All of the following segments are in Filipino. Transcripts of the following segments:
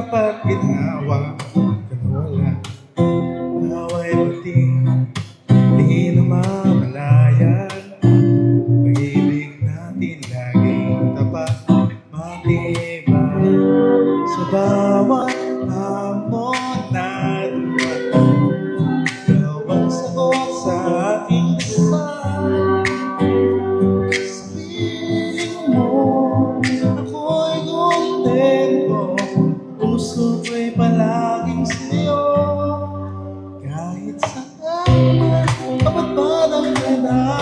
kapag ginawa ka na wala. Away puting di na mamalayan. Pag-ibig natin laging tapat, matibay. Sa bawat hamon na dumaan, ikaw ang sagot sa aking dasal. Sa piling mo, ako'y kontento. Puso ko'y palaging sa'yo. Kahit saan kapatid ang kadana,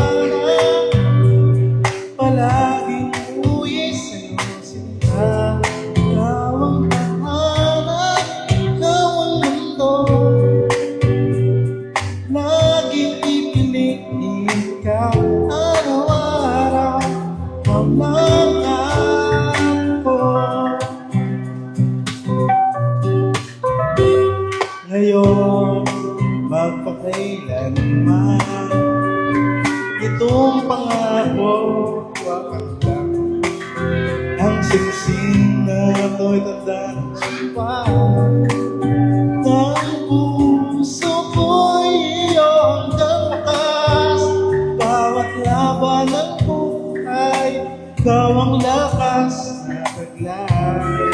palaging uwi sa'yo sinta. Ikaw ang tahanan, ikaw ang mundo. Laging pipiliin ka araw-araw. Walang ako. Ngayon, magpakailanman, itong pangako wakas lang. Ang singsing na ito'y tanda ng sipan. Ang puso ko'y iyong lakas. Bawat laban ng buhay, ikaw ang lakas na taglay.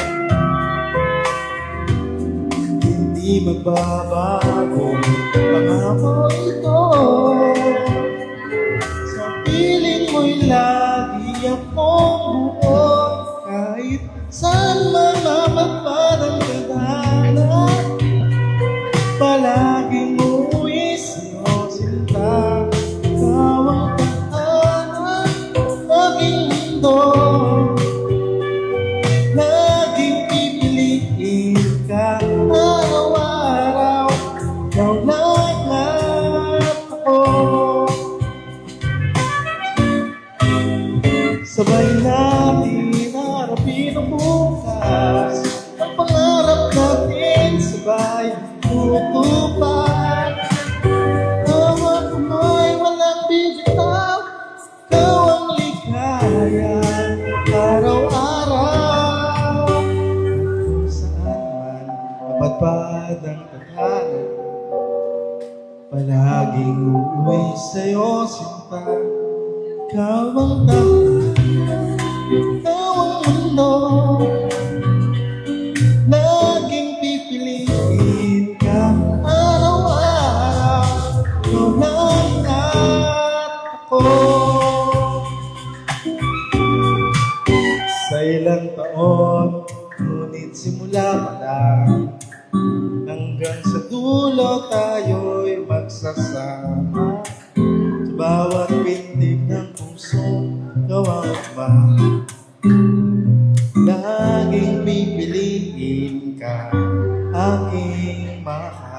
Hindi magbabago pangako ito. Sa piling mo'y lagi akong buo. Kahit saan mamamagpad ang kadana, palaging uuwi sa'yo sinta. Ikaw ang tahanan, laging mundo. Laging pipiliin ka araw-araw. Ikaw lang at ako. Sabay natin harapin ang bukas. Ang pangarap natin sabay tutupad. Tawag mo'y walang bibitaw. Ikaw ang ligaya araw-araw. Kung saan man kapatpad ang tadhana, palaging uuwi sa'yo sinta. Ikaw ang tahanan, ikaw ang mundo. Laging pipiliin ka araw-araw. Ikaw lang at ako. Sa ilang taon, ngunit simula pa lang, hanggang sa dulo tayo'y magsasama. Sa bawat pintig ng puso, ikaw ang ama. Laging pipiliin ka, aking mahal.